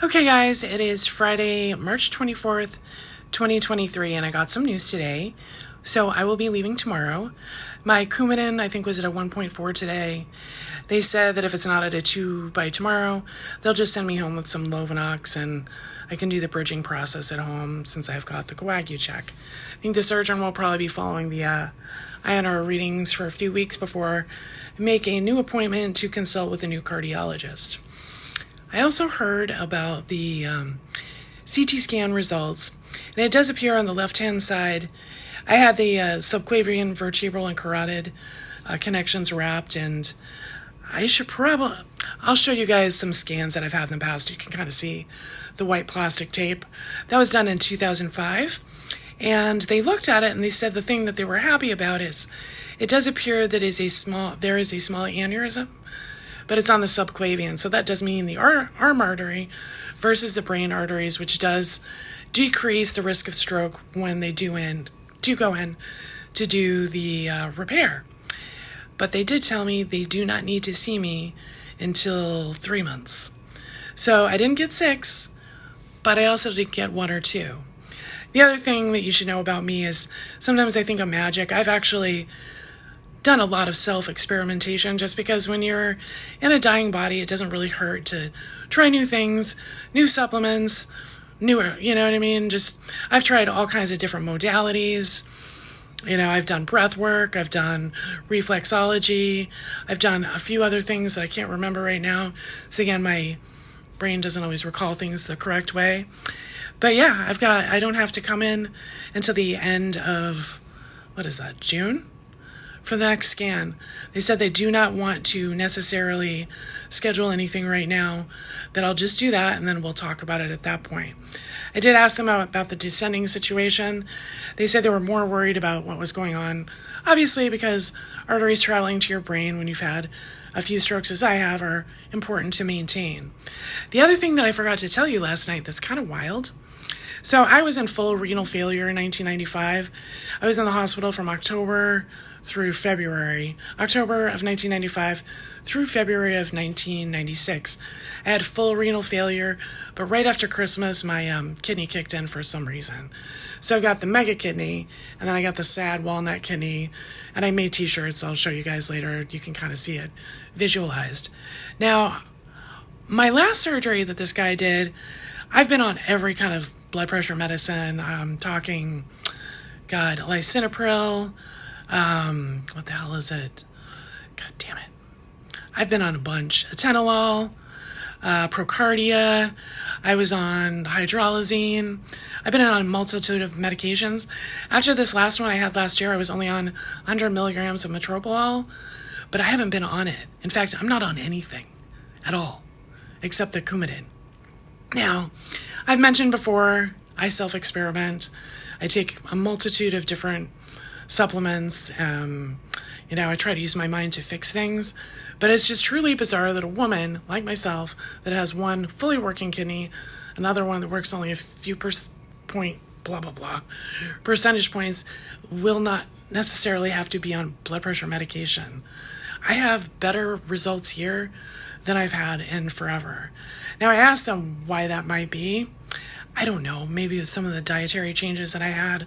Okay, guys, it is Friday, March 24th, 2023, and I got some news today. So I will be leaving tomorrow. My Coumadin, I think, was at a 1.4 today. They said that if it's not at a 2 by tomorrow, they'll just send me home with some Lovenox, and I can do the bridging process at home since I've got the CoaguCheck. I think the surgeon will probably be following the INR readings for a few weeks before I make a new appointment to consult with a new cardiologist. I also heard about the CT scan results, and it does appear on the left-hand side. I had the subclavian, vertebral, and carotid connections wrapped, and I'll show you guys some scans that I've had in the past. You can kind of see the white plastic tape. That was done in 2005, and they looked at it and they said the thing that they were happy about is it does appear that there is a small aneurysm, but it's on the subclavian. So that does mean the arm artery versus the brain arteries, which does decrease the risk of stroke when they do go in to do the repair. But they did tell me they do not need to see me until 3 months. So I didn't get 6, but I also didn't get 1 or 2. The other thing that you should know about me is sometimes I think I'm magic. I've actually done a lot of self-experimentation just because when you're in a dying body, it doesn't really hurt to try new things, new supplements, newer, you know what I mean? I've tried all kinds of different modalities. I've done breath work, I've done reflexology, I've done a few other things that I can't remember right now. So again, my brain doesn't always recall things the correct way. But yeah, I don't have to come in until the end of, June? For the next scan. They said they do not want to necessarily schedule anything right now, that I'll just do that and then we'll talk about it at that point. I did ask them about the descending situation. They said they were more worried about what was going on, obviously because arteries traveling to your brain when you've had a few strokes as I have are important to maintain. The other thing that I forgot to tell you last night that's kind of wild. So I was in full renal failure in 1995. I was in the hospital from October of 1995 through February of 1996. I had full renal failure, but right after Christmas, my kidney kicked in for some reason. So I got the mega kidney, and then I got the sad walnut kidney, and I made t-shirts. I'll show you guys later. You can kind of see it visualized. Now, my last surgery that this guy did, I've been on every kind of blood pressure medicine. I'm talking, lisinopril. What the hell is it? God damn it. I've been on a bunch. Atenolol, Procardia. I was on hydralazine. I've been on a multitude of medications. After this last one I had last year, I was only on 100 milligrams of metoprolol, but I haven't been on it. In fact, I'm not on anything at all, except the Coumadin. Now, I've mentioned before, I self-experiment. I take a multitude of different supplements. I try to use my mind to fix things. But it's just truly bizarre that a woman like myself that has one fully working kidney, another one that works only a few percentage points, will not necessarily have to be on blood pressure medication. I have better results here than I've had in forever. Now, I asked them why that might be. I don't know. Maybe it's some of the dietary changes that I had.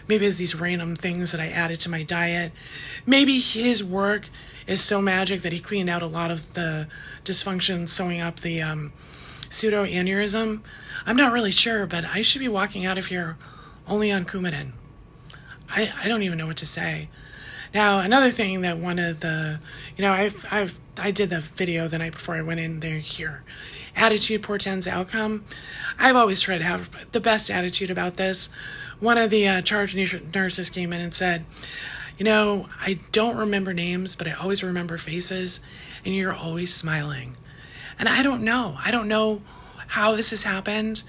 Maybe it's these random things that I added to my diet. Maybe his work is so magic that he cleaned out a lot of the dysfunction, sewing up the pseudoaneurysm. I'm not really sure, but I should be walking out of here only on Coumadin. I don't even know what to say. Now, another thing that one of the, I did the video the night before I went in there here. Attitude portends outcome. I've always tried to have the best attitude about this. One of the charge nurses came in and said, I don't remember names, but I always remember faces, and you're always smiling. And I don't know. I don't know how this has happened.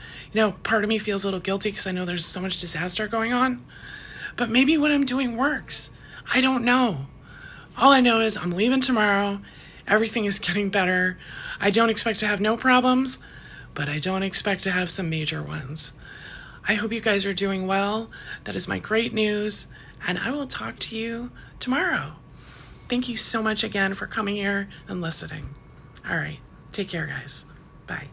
Part of me feels a little guilty because I know there's so much disaster going on. But maybe what I'm doing works. I don't know. All I know is I'm leaving tomorrow. Everything is getting better. I don't expect to have no problems, but I don't expect to have some major ones. I hope you guys are doing well. That is my great news, and I will talk to you tomorrow. Thank you so much again for coming here and listening. All right, take care, guys. Bye.